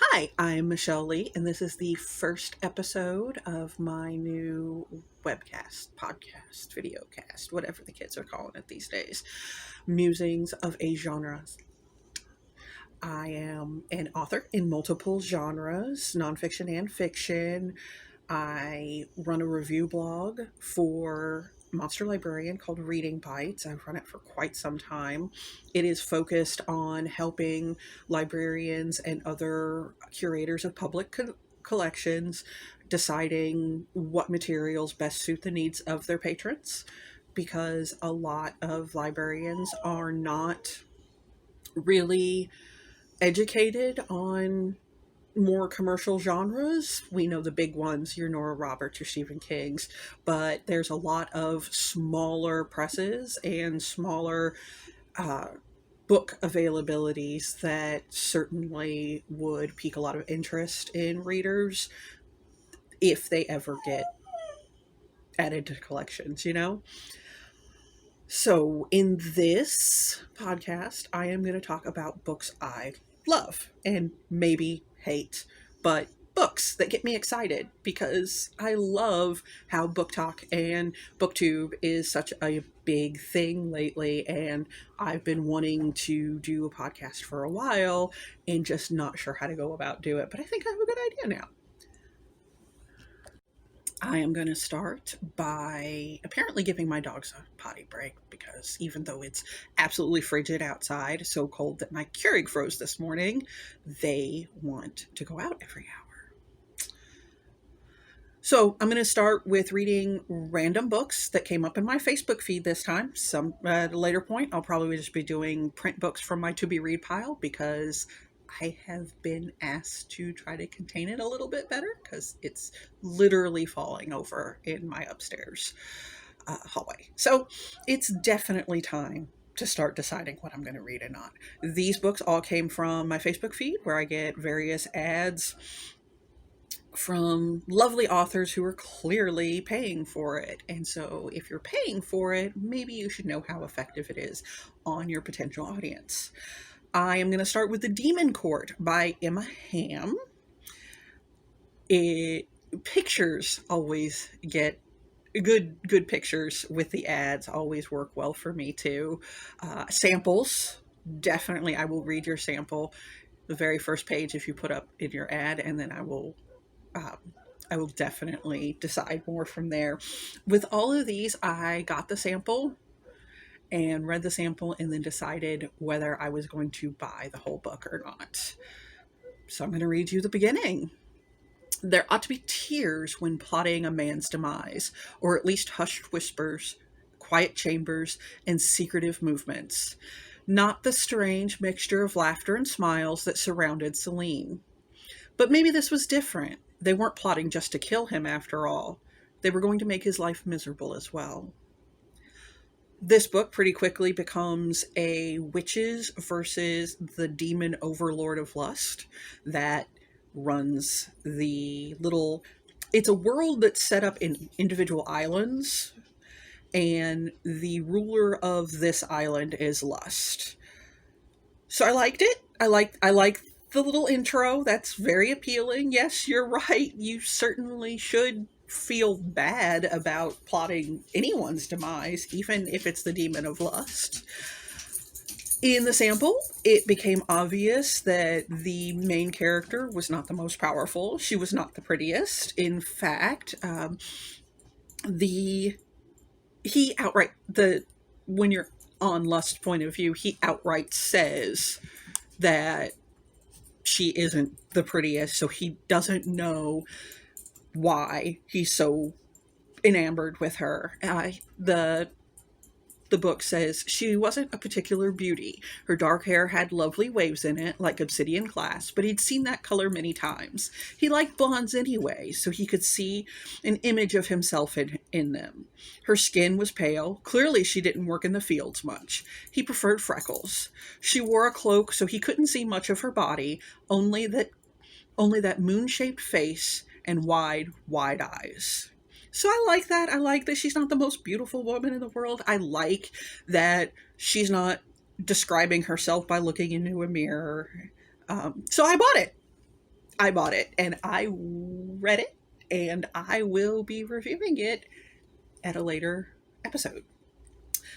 Hi, I'm Michelle Lee, and this is the first episode of my new webcast, podcast, videocast, whatever the kids are calling it these days. Musings of a Genre. I am an author in multiple genres, nonfiction and fiction. I run a review blog for Monster Librarian called Reading Bites. I've run it for quite some time. It is focused on helping librarians and other curators of public collections deciding what materials best suit the needs of their patrons, because a lot of librarians are not really educated on more commercial genres. We know the big ones, your Nora Roberts, your Stephen King's, but there's a lot of smaller presses and smaller uh, book availabilities that certainly would pique a lot of interest in readers if they ever get added to collections. So, in this podcast, I am going to talk about books I love and maybe hate, but books that get me excited because I love how Book Talk and BookTube is such a big thing lately. And I've been wanting to do a podcast for a while and just not sure how to go about do it. But I think I have a good idea now. I am going to start by apparently giving my dogs a potty break because even though it's absolutely frigid outside, so cold that my Keurig froze this morning, they want to go out every hour. So I'm going to start with reading random books that came up in my Facebook feed this time. Some at a later point, I'll probably just be doing print books from my to be read pile because I have been asked to try to contain it a little bit better because it's literally falling over in my upstairs hallway. So it's definitely time to start deciding what I'm going to read and not. These books all came from my Facebook feed where I get various ads from lovely authors who are clearly paying for it. And so if you're paying for it, maybe you should know how effective it is on your potential audience. I am going to start with The Demon Court by Emma Hamm. Pictures always get good pictures with the ads always work well for me too. Samples, definitely I will read your sample the very first page if you put up in your ad, and then I will definitely decide more from there. With all of these, I got the sample and read the sample and then decided whether I was going to buy the whole book or not. So I'm going to read you the beginning. There ought to be tears when plotting a man's demise, or at least hushed whispers, quiet chambers, and secretive movements. Not the strange mixture of laughter and smiles that surrounded Celine. But maybe this was different. They weren't plotting just to kill him after all. They were going to make his life miserable as well. This book pretty quickly becomes a witches versus the demon overlord of lust that runs the little. It's a world that's set up in individual islands, and the ruler of this island is lust. So I liked it. I like the little intro. That's very appealing. Yes, you're right. You certainly should feel bad about plotting anyone's demise, even if it's the demon of lust. In the sample, it became obvious that the main character was not the most powerful. She was not the prettiest. In fact, the he outright the when you're on lust point of view, he outright says that she isn't the prettiest, so he doesn't know why he's so enamored with her. The book says she wasn't a particular beauty. Her dark hair had lovely waves in it, like obsidian glass, but he'd seen that color many times. He liked blondes anyway, so he could see an image of himself in them. Her skin was pale. Clearly she didn't work in the fields much. He preferred freckles. She wore a cloak, so he couldn't see much of her body, only that moon-shaped face and wide, wide eyes. So I like that. I like that she's not the most beautiful woman in the world. I like that she's not describing herself by looking into a mirror. So I bought it. I bought it and I read it, and I will be reviewing it at a later episode.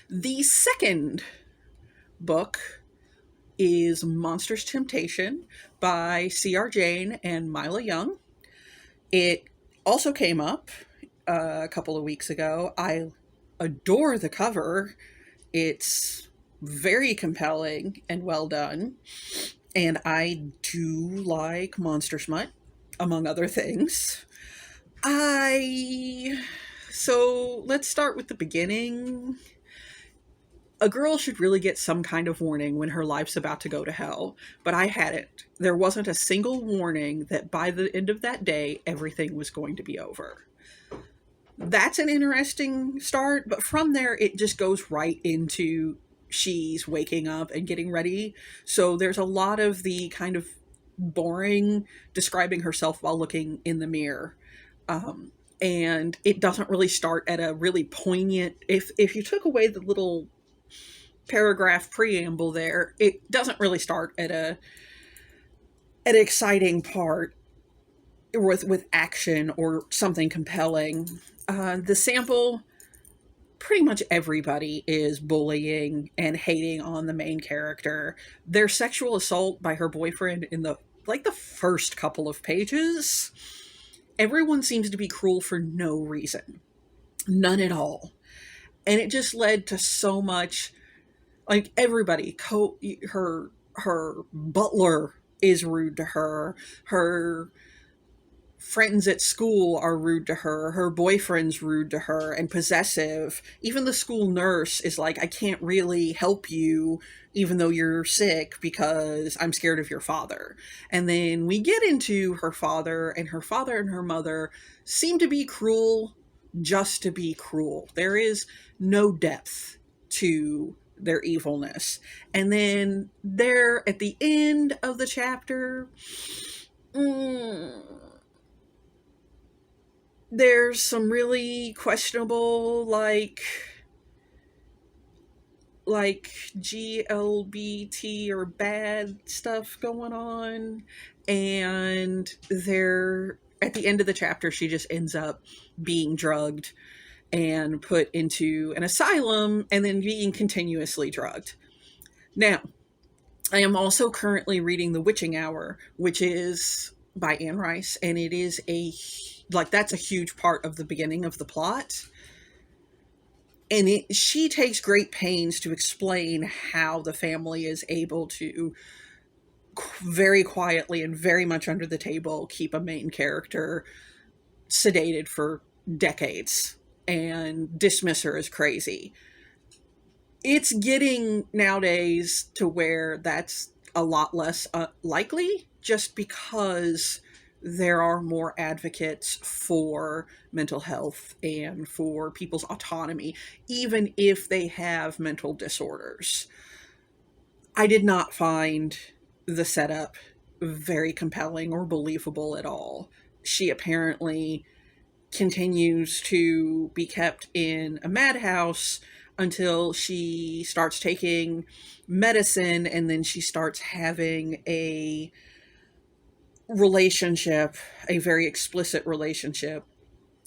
The second book is Monsters Temptation by C.R. Jane and Mila Young. It also came up a couple of weeks ago. I adore the cover. It's very compelling and well done. And I do like monster smut, among other things. So let's start with the beginning. A girl should really get some kind of warning when her life's about to go to hell, but I hadn't. There wasn't a single warning that by the end of that day, everything was going to be over. That's an interesting start, but from there, it just goes right into she's waking up and getting ready. So there's a lot of the kind of boring describing herself while looking in the mirror. And it doesn't really start at a really poignant, if you took away the little paragraph preamble there, it doesn't really start at an exciting part with action or something compelling. The sample, pretty much everybody is bullying and hating on the main character. Their sexual assault by her boyfriend in the first couple of pages. Everyone seems to be cruel for no reason. None at all. And it just led to so much, like, everybody, her butler is rude to her. Her friends at school are rude to her. Her boyfriend's rude to her and possessive. Even the school nurse is like, I can't really help you even though you're sick because I'm scared of your father. And then we get into her father and her mother seem to be cruel just to be cruel. There is no depth to their evilness. And then there at the end of the chapter, there's some really questionable, like GLBT or bad stuff going on. And there, at the end of the chapter, she just ends up being drugged and put into an asylum and then being continuously drugged. Now, I am also currently reading The Witching Hour, which is by Anne Rice, and it is that's a huge part of the beginning of the plot. And she takes great pains to explain how the family is able to very quietly and very much under the table keep a main character sedated for decades and dismiss her as crazy. It's getting nowadays to where that's a lot less likely, just because there are more advocates for mental health and for people's autonomy, even if they have mental disorders. I did not find the setup very compelling or believable at all. She apparently continues to be kept in a madhouse until she starts taking medicine, and then she starts having a relationship, a very explicit relationship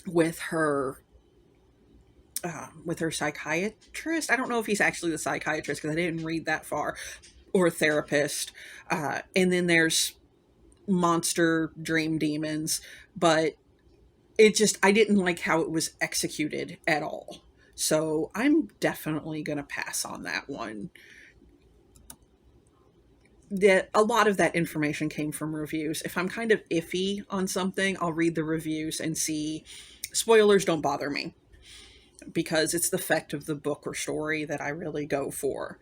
with her psychiatrist. I don't know if he's actually the psychiatrist because I didn't read that far, or a therapist. And then there's monster dream demons, but I didn't like how it was executed at all. So I'm definitely going to pass on that one. A lot of that information came from reviews. If I'm kind of iffy on something, I'll read the reviews and see. Spoilers don't bother me because it's the effect of the book or story that I really go for.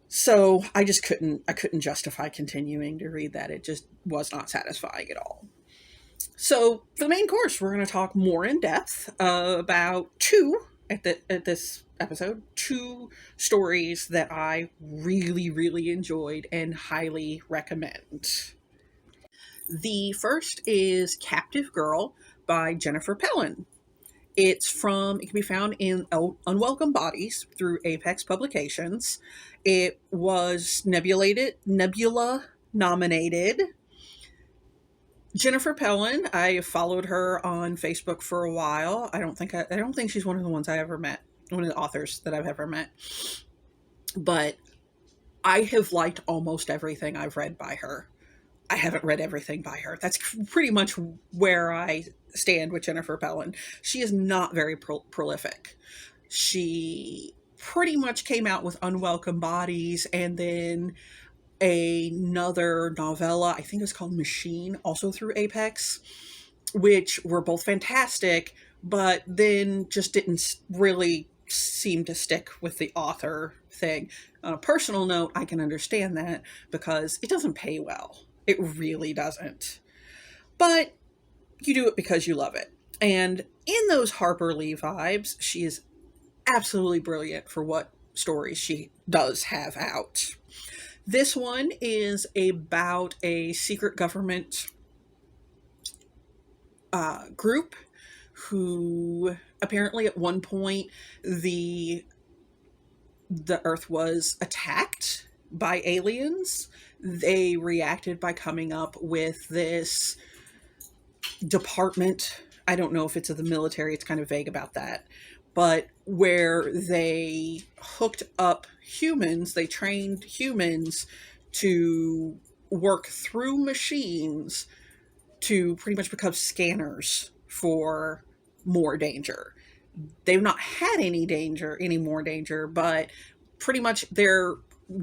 So I couldn't justify continuing to read that. It just was not satisfying at all. So for the main course, we're going to talk more in depth about this episode, two stories that I really, really enjoyed and highly recommend. The first is Captive Girl by Jennifer Pelland. It can be found in Unwelcome Bodies through Apex Publications. It was Nebula nominated. Jennifer Pelland, I followed her on Facebook for a while. I don't think she's one of the ones I ever met, one of the authors that I've ever met. But I have liked almost everything I've read by her. I haven't read everything by her. That's pretty much where I stand with Jennifer Pelland. She is not very prolific. She pretty much came out with Unwelcome Bodies and then another novella, I think it's called Machine, also through Apex, which were both fantastic, but then just didn't really seem to stick with the author thing. On a personal note, I can understand that because it doesn't pay well. It really doesn't. But you do it because you love it. And in those Harper Lee vibes, she is absolutely brilliant for what stories she does have out. This one is about a secret government group who apparently at one point the Earth was attacked by aliens. They reacted by coming up with this department. I don't know if it's of the military, it's kind of vague about that, but where they hooked up humans, they trained humans to work through machines to pretty much become scanners for more danger. They've not had any more danger, but pretty much they're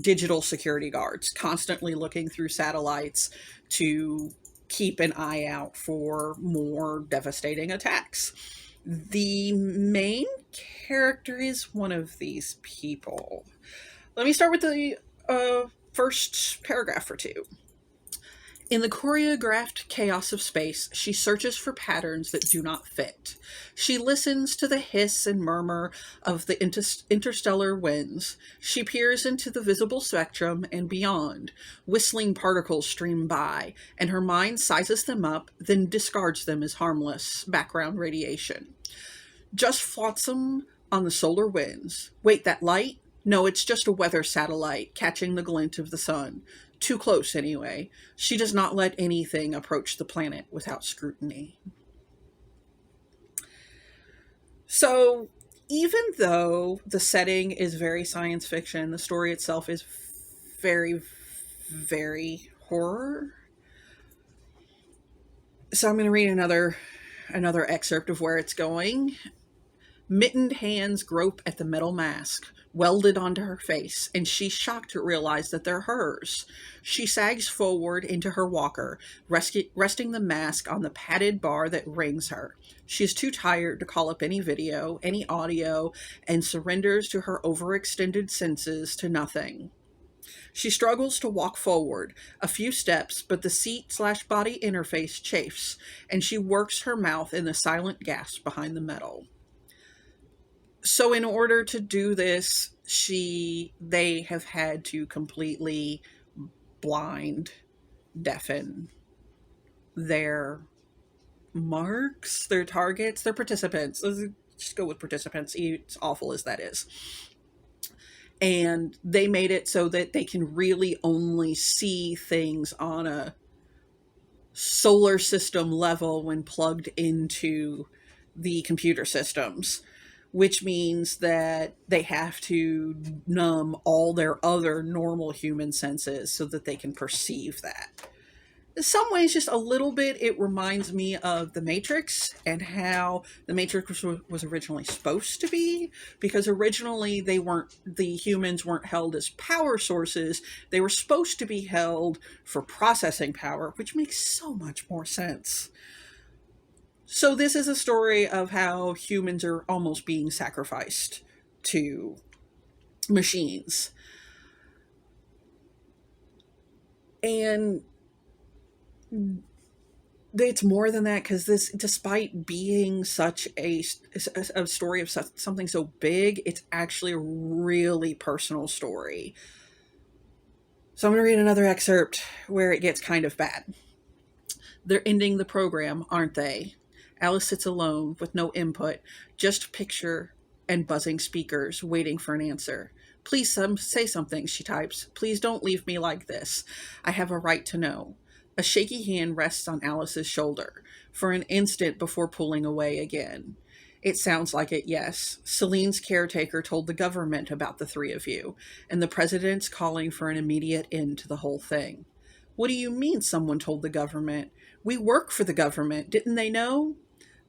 digital security guards, constantly looking through satellites to keep an eye out for more devastating attacks. The main character is one of these people. Let me start with the first paragraph or two. In the choreographed chaos of space, she searches for patterns that do not fit. She listens to the hiss and murmur of the interstellar winds. She peers into the visible spectrum and beyond. Whistling particles stream by, and her mind sizes them up, then discards them as harmless background radiation. Just flotsam on the solar winds. Wait, that light? No, it's just a weather satellite catching the glint of the sun. Too close, anyway. She does not let anything approach the planet without scrutiny. So, even though the setting is very science fiction, the story itself is very, very horror. So I'm going to read another excerpt of where it's going. Mittened hands grope at the metal mask, welded onto her face, and she's shocked to realize that they're hers. She sags forward into her walker, resting the mask on the padded bar that rings her. She's too tired to call up any video, any audio, and surrenders to her overextended senses to nothing. She struggles to walk forward, a few steps, but the seat/body interface chafes, and she works her mouth in the silent gasp behind the metal. So in order to do this, they have had to completely blind deafen their marks, their targets, their participants. Let's just go with participants, as awful as that is. And they made it so that they can really only see things on a solar system level when plugged into the computer systems, which means that they have to numb all their other normal human senses so that they can perceive that. In some ways, just a little bit, it reminds me of The Matrix and how The Matrix was originally supposed to be, because originally the humans weren't held as power sources. They were supposed to be held for processing power, which makes so much more sense. So this is a story of how humans are almost being sacrificed to machines. And it's more than that, because this, despite being such a story of something so big, it's actually a really personal story. So I'm going to read another excerpt where it gets kind of bad. They're ending the program, aren't they? Alice sits alone with no input, just picture and buzzing speakers waiting for an answer. Please say something, she types. Please don't leave me like this. I have a right to know. A shaky hand rests on Alice's shoulder for an instant before pulling away again. It sounds like it, yes. Celine's caretaker told the government about the three of you, and the president's calling for an immediate end to the whole thing. What do you mean someone told the government? We work for the government. Didn't they know?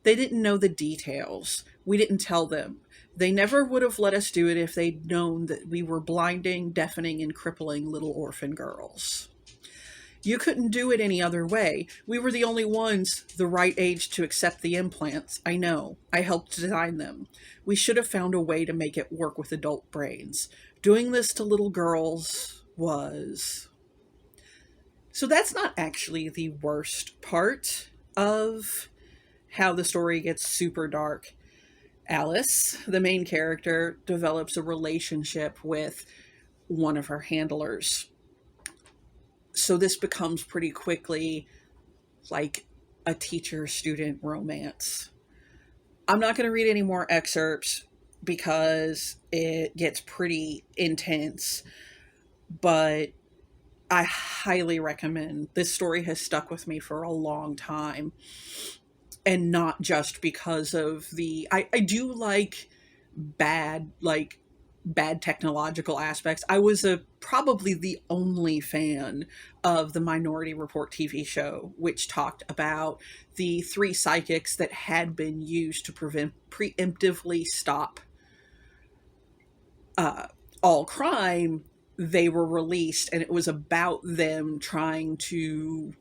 They didn't know the details. We didn't tell them. They never would have let us do it if they'd known that we were blinding, deafening, and crippling little orphan girls. You couldn't do it any other way. We were the only ones the right age to accept the implants. I know. I helped design them. We should have found a way to make it work with adult brains. Doing this to little girls was... So that's not actually the worst part of how the story gets super dark. Alice, the main character, develops a relationship with one of her handlers. So this becomes pretty quickly like a teacher-student romance. I'm not going to read any more excerpts because it gets pretty intense, but I highly recommend. This story has stuck with me for a long time. And not just because of the... I do like bad technological aspects. I was probably the only fan of the Minority Report TV show, which talked about the 3 psychics that had been used to preemptively stop all crime. They were released, and it was about them trying to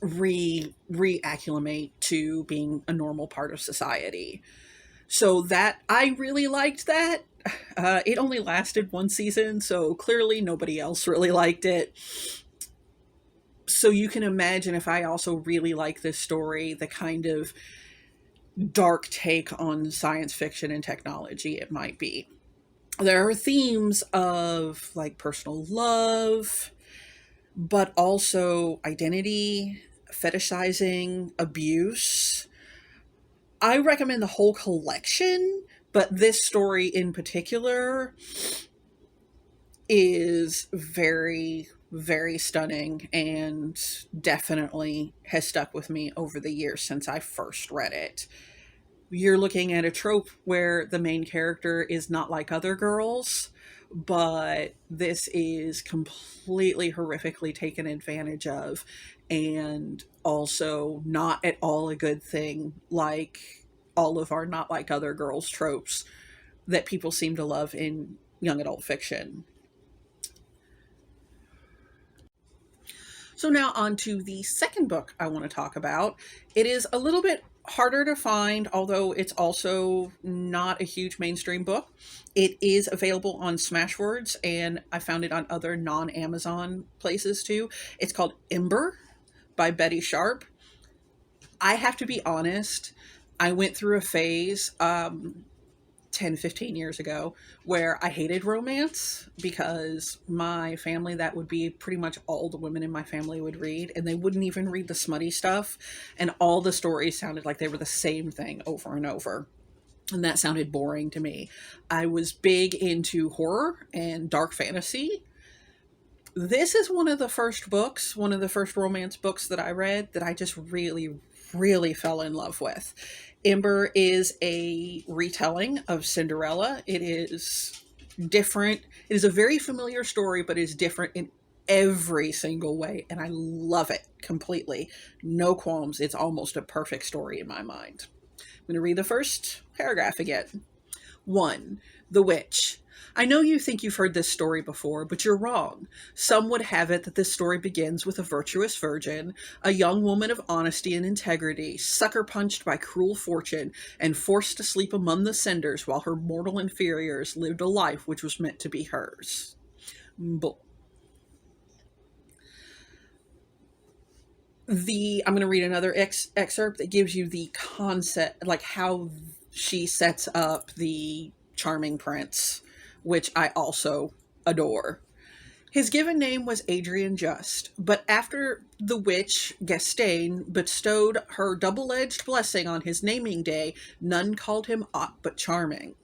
reacclimate to being a normal part of society. So that, I really liked that. It only lasted 1 season, so clearly nobody else really liked it. So you can imagine, if I also really like this story, the kind of dark take on science fiction and technology it might be. There are themes of like personal love, but also identity, fetishizing, abuse. I recommend the whole collection, but this story in particular is very, very stunning and definitely has stuck with me over the years since I first read it. You're looking at a trope where the main character is not like other girls, but this is completely horrifically taken advantage of, and also not at all a good thing, like all of our not like other girls tropes that people seem to love in young adult fiction. So now on to the second book I want to talk about. It is a little bit harder to find, although it's also not a huge mainstream book. It is available on Smashwords, and I found it on other non-Amazon places too. It's called Ember by Bettie Sharpe. I have to be honest, I went through a phase 10, 15 years ago where I hated romance, because my family, that would be pretty much all the women in my family would read, and they wouldn't even read the smutty stuff, and all the stories sounded like they were the same thing over and over, and that sounded boring to me. I was big into horror and dark fantasy. This is one of the first romance books that I read that I just really, really fell in love with. Ember is a retelling of Cinderella. It is different. It is a very familiar story, but is different in every single way, and I love it completely. No qualms. It's almost a perfect story in my mind. I'm going to read the first paragraph again. 1. The Witch. I know you think you've heard this story before, but you're wrong. Some would have it that this story begins with a virtuous virgin, a young woman of honesty and integrity, sucker-punched by cruel fortune and forced to sleep among the cinders while her mortal inferiors lived a life which was meant to be hers. Bull. I'm going to read another excerpt that gives you the concept, like how she sets up the charming prince, which I also adore. His given name was Adrian Just, but after the witch, Gastane, bestowed her double-edged blessing on his naming day, none called him aught but charming.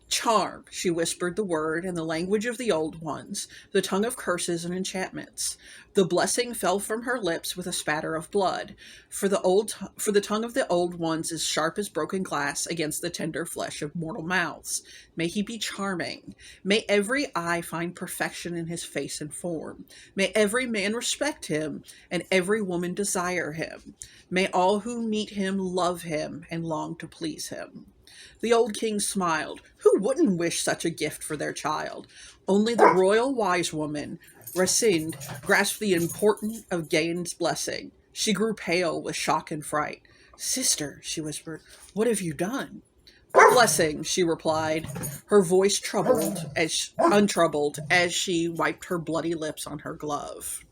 Charm, she whispered the word in the language of the old ones, the tongue of curses and enchantments. The blessing fell from her lips with a spatter of blood, for the tongue of the old ones is sharp as broken glass against the tender flesh of mortal mouths. May he be charming. May every eye find perfection in his face and form. May every man respect him, and every woman desire him. May all who meet him love him and long to please him. The old king smiled. Who wouldn't wish such a gift for their child? Only the royal wise woman, Resinde, grasped the importance of Gain's blessing. She grew pale with shock and fright. Sister, she whispered, what have you done? Blessing, she replied, her voice untroubled as she wiped her bloody lips on her glove.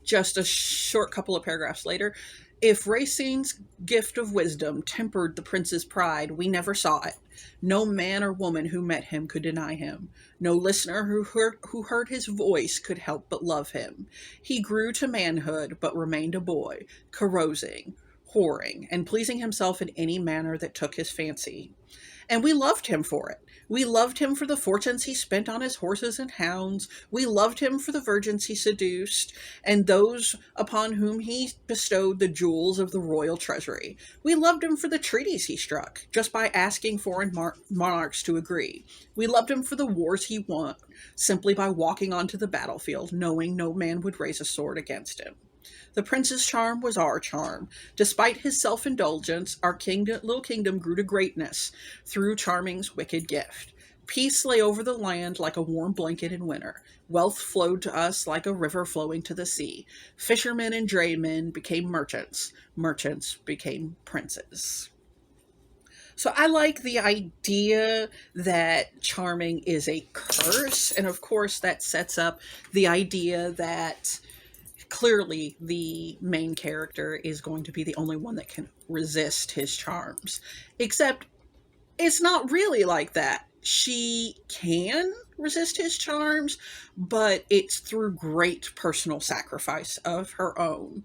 Just a short couple of paragraphs later, if Racine's gift of wisdom tempered the prince's pride, we never saw it. No man or woman who met him could deny him. No listener who heard his voice could help but love him. He grew to manhood, but remained a boy, carousing, whoring, and pleasing himself in any manner that took his fancy. And we loved him for it. We loved him for the fortunes he spent on his horses and hounds. We loved him for the virgins he seduced, and those upon whom he bestowed the jewels of the royal treasury. We loved him for the treaties he struck, just by asking foreign monarchs to agree. We loved him for the wars he won, simply by walking onto the battlefield, knowing no man would raise a sword against him. The prince's charm was our charm. Despite his self-indulgence, our little kingdom grew to greatness through Charming's wicked gift. Peace lay over the land like a warm blanket in winter. Wealth flowed to us like a river flowing to the sea. Fishermen and draymen became merchants. Merchants became princes. So I like the idea that charming is a curse. And of course, that sets up the idea that clearly the main character is going to be the only one that can resist his charms. Except it's not really like that. She can resist his charms, but it's through great personal sacrifice of her own.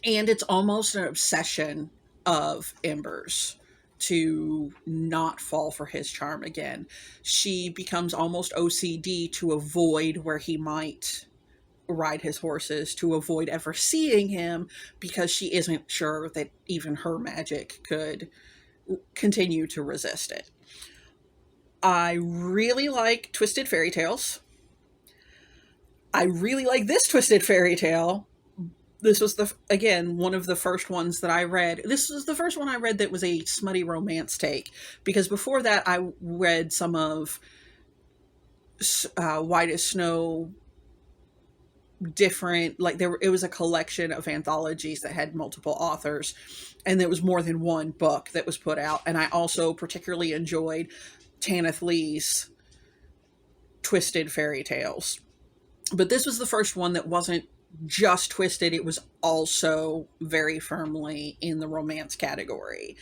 And it's almost an obsession of Ember's to not fall for his charm again. She becomes almost OCD to avoid where he might ride his horses, to avoid ever seeing him, because she isn't sure that even her magic could continue to resist it. I really like Twisted Fairy Tales. I really like this Twisted Fairy Tale. This was again one of the first ones that I read. This was the first one I read that was a smutty romance take, because before that I read some of White as Snow, different, like it was a collection of anthologies that had multiple authors, and there was more than one book that was put out. And I also particularly enjoyed Tanith Lee's Twisted Fairy Tales. But this was the first one that wasn't just twisted, it was also very firmly in the romance category.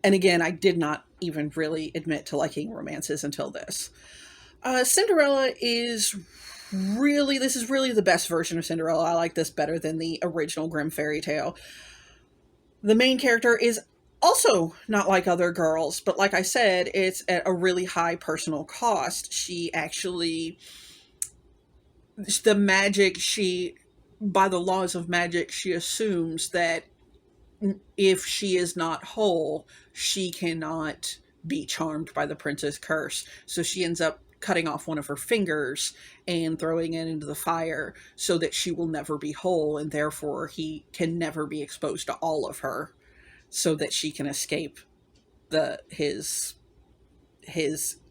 And again, I did not even really admit to liking romances until this. Cinderella is really, this is really the best version of Cinderella. I like this better than the original Grimm fairy tale. The main character is also not like other girls, but like I said, it's at a really high personal cost. She actually, the magic, by the laws of magic, she assumes that if she is not whole, she cannot be charmed by the prince's curse. So she ends up cutting off one of her fingers and throwing it into the fire so that she will never be whole, and therefore he can never be exposed to all of her, so that she can escape his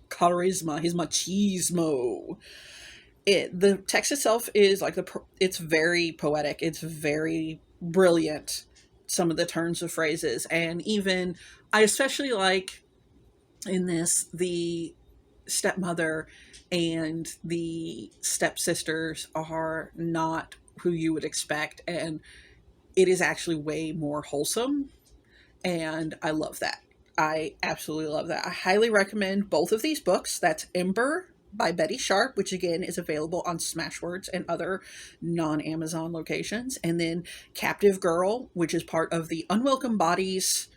charisma, his machismo. The text itself is like it's very poetic. It's very brilliant. Some of the turns of phrases, and even I especially like in this the stepmother and the stepsisters are not who you would expect, and it is actually way more wholesome, and I love that. I absolutely love that. I highly recommend both of these books. That's Ember by Bettie Sharpe, which again is available on Smashwords and other non-Amazon locations, and then Captive Girl, which is part of the Unwelcome Bodies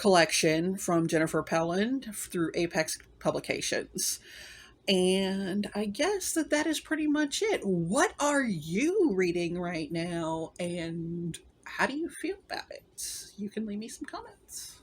collection from Jennifer Pelland through Apex Publications. And I guess that is pretty much it. What are you reading right now, and how do you feel about it? You can leave me some comments.